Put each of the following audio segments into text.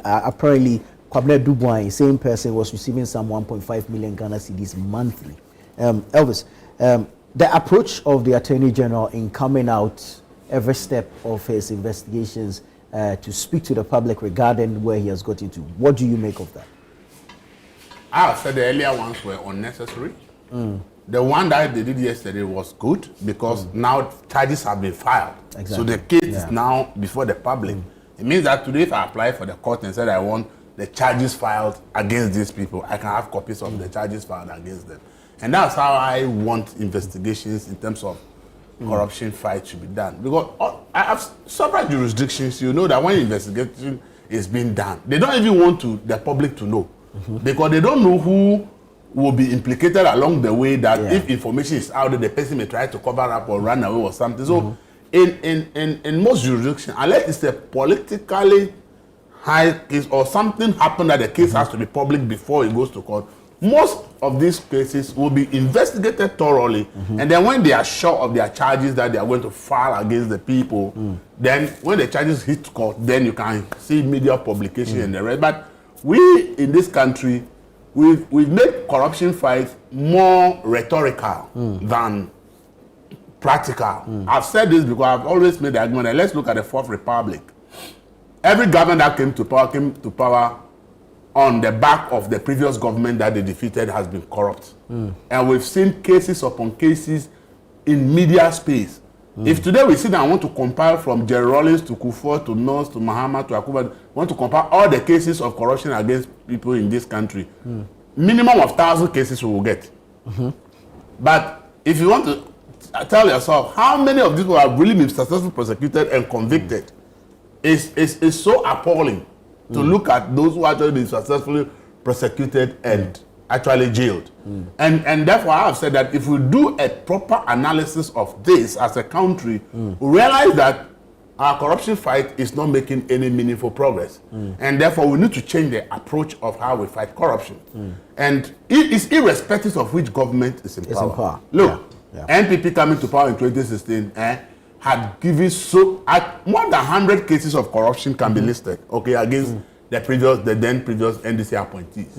apparently Kwabena Dubois, same person, was receiving some 1.5 million Ghana cedis monthly. Elvis, the approach of the Attorney General in coming out every step of his investigations to speak to the public regarding where he has got into, what do you make of that? I said the earlier ones were unnecessary. The one that they did yesterday was good because now charges have been filed. Exactly. So the case is now before the public. It means that today if I apply for the court and said I want the charges filed against these people, I can have copies of the charges filed against them. And that's how I want investigations in terms of corruption fight should be done. Because I have several jurisdictions, you know that when investigation is being done, they don't even want the public to know. Because they don't know who will be implicated along the way, that if information is out there, the person may try to cover up or run away or something. So in most jurisdictions, unless it's a politically high case or something happened that the case has to be public before it goes to court, most of these cases will be investigated thoroughly, and then when they are sure of their charges that they are going to file against the people, then when the charges hit court, then you can see media publication and the rest. But we in this country, we've made corruption fights more rhetorical than practical. I've said this because I've always made the argument that let's look at the Fourth Republic. Every government that came to power on the back of the previous government that they defeated has been corrupt. And we've seen cases upon cases in media space. If today we sit down and want to compile from Jerry Rawlings to Kufuor to Nurse to Mahama to Akuba, want to compile all the cases of corruption against people in this country, minimum of 1,000 cases we will get. But if you want to tell yourself how many of these people have really been successfully prosecuted and convicted, is so appalling to look at those who actually been successfully prosecuted and actually jailed. And therefore I have said that if we do a proper analysis of this as a country, we realize that our corruption fight is not making any meaningful progress. And therefore we need to change the approach of how we fight corruption. And it is irrespective of which government is in power. Look, NPP coming to power in 2016 had given more than 100 cases of corruption can be listed, okay, against the then previous NDC appointees.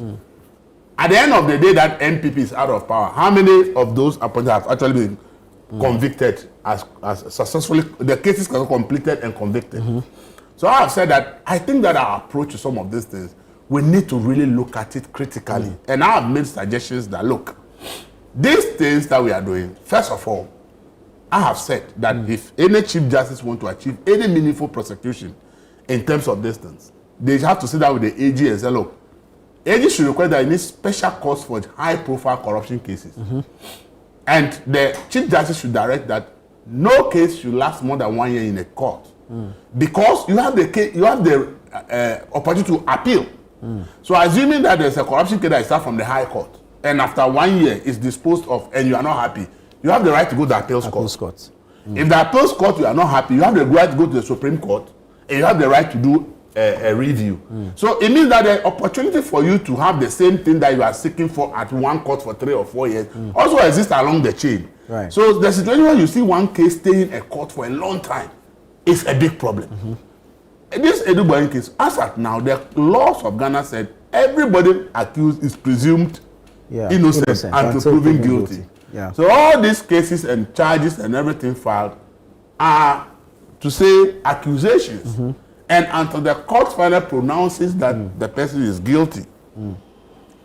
At the end of the day that NPP is out of power, how many of those appointees have actually been convicted as successfully, the cases are completed and convicted? So I have said that I think that our approach to some of these things, we need to really look at it critically. And I have made suggestions that, look, these things that we are doing, first of all, I have said that if any Chief Justice want to achieve any meaningful prosecution in terms of these things, they have to sit down with the AG and say, look, AG should require that you need special courts for high-profile corruption cases. And the Chief Justice should direct that no case should last more than 1 year in a court, because you have the opportunity to appeal. So assuming that there's a corruption case that starts from the High Court, and after 1 year is disposed of, and you are not happy, you have the right to go to the appeals court. If the appeals court you are not happy, you have the right to go to the Supreme Court, and you have the right to do a review. So it means that the opportunity for you to have the same thing that you are seeking for at one court for 3 or 4 years also exists along the chain. So the situation where you see one case staying in a court for a long time is a big problem. This Eduboyin case, as at now, the laws of Ghana said everybody accused is presumed innocent until proven guilty. So all these cases and charges and everything filed are, to say, accusations. And until the court finally pronounces that the person is guilty,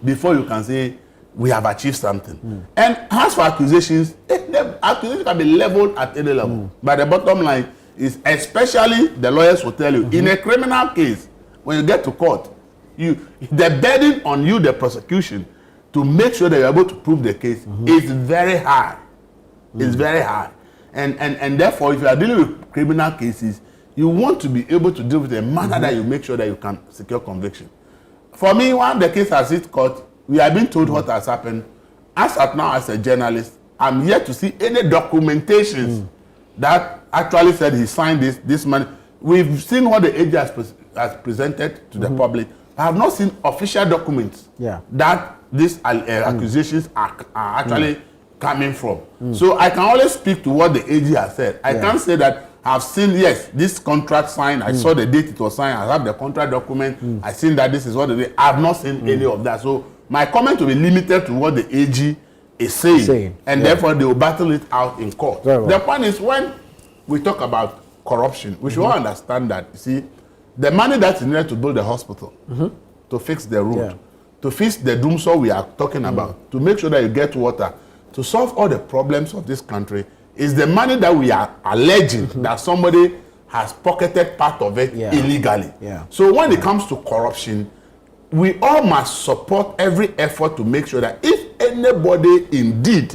before you can say, we have achieved something. And as for accusations, the accusations can be leveled at any level. But the bottom line is, especially the lawyers will tell you, in a criminal case, when you get to court, the burden on you, the prosecution, to make sure that you're able to prove the case is very high. It's very high. And therefore, if you are dealing with criminal cases, you want to be able to deal with a manner that you make sure that you can secure conviction. For me, when the case has hit court, we have been told what has happened. As at now, as a journalist, I'm yet to see any documentations that actually said he signed this money. We've seen what the AG has presented to the public. I have not seen official documents that these accusations are actually coming from. So I can only speak to what the AG has said. I can't say that have seen, yes, this contract signed. I saw the date it was signed. I have the contract document. I seen that this is what it is. I have not seen any of that. So my comment will be limited to what the AG is saying. And therefore they will battle it out in court. Well. The point is, when we talk about corruption, we should all understand that, you see, the money that's needed to build the hospital, to fix the road, to fix the doomsday we are talking about, to make sure that you get water, to solve all the problems of this country, is the money that we are alleging that somebody has pocketed part of it illegally. So when it comes to corruption, we all must support every effort to make sure that if anybody indeed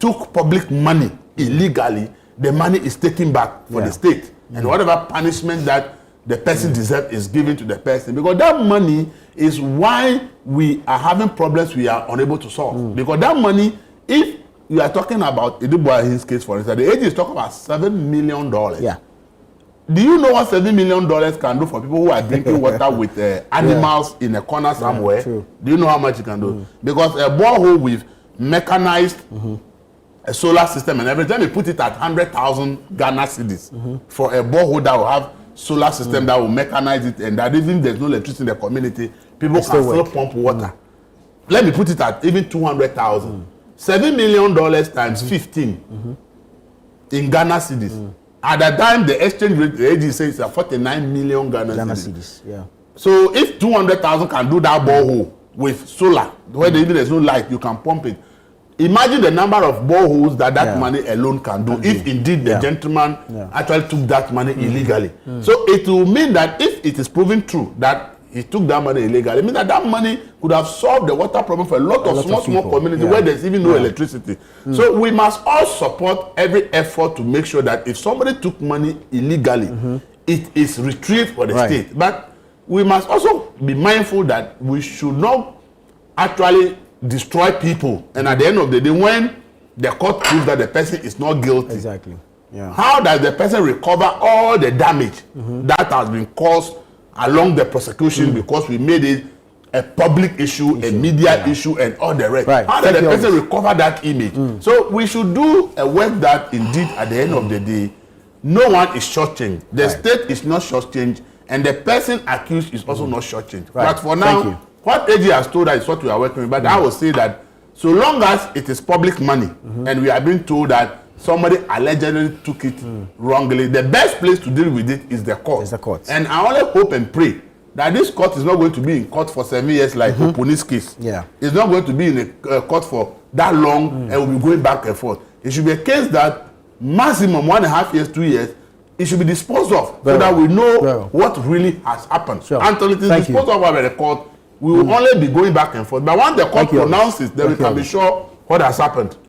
took public money illegally, the money is taken back for the state. And whatever punishment that the person deserves is given to the person. Because that money is why we are having problems we are unable to solve. Because that money, if you are talking about Idibuahin's case, for instance, the AG is talking about $7 million. Do you know what $7 million can do for people who are drinking water with animals in a corner somewhere? Do you know how much it can do? Because a borehole with mechanized a solar system, and every time you put it at 100,000 Ghana cedis for a borehole that will have solar system that will mechanize it, and that even there's no electricity in the community, people can still pump water. Let me put it at even 200,000. $7 million times 15 in Ghana cedis. At the time, the exchange rate, the AG says, is 49 million Ghana cedis. So if 200,000 can do that borehole with solar, where even there's no light, you can pump it. Imagine the number of boreholes that money alone can do, if indeed the gentleman actually took that money illegally. So it will mean that if it is proven true that he took that money illegally, it means that that money could have solved the water problem for a lot of small communities where there's even no electricity. So we must all support every effort to make sure that if somebody took money illegally, it is retrieved for the state. But we must also be mindful that we should not actually destroy people. And at the end of the day, when the court proves that the person is not guilty, how does the person recover all the damage that has been caused along the prosecution because we made it a public issue, a media issue, and all the rest? How does the person recover that image? So we should do a work that indeed at the end of the day, no one is shortchanged. The state is not shortchanged, and the person accused is also not shortchanged. But for now, what AG has told us is what we are working with. But I will say that so long as it is public money, and we are being told that somebody allegedly took it wrongly, the best place to deal with it is the court. And I only hope and pray that this court is not going to be in court for 7 years like Opuni's case. It's not going to be in a court for that long and we'll be going back and forth. It should be a case that maximum 1.5 years, 2 years, it should be disposed of so that we know what really has happened. Until it is disposed of by the court, we will only be going back and forth. But once the court pronounces, then we can be sure what has happened.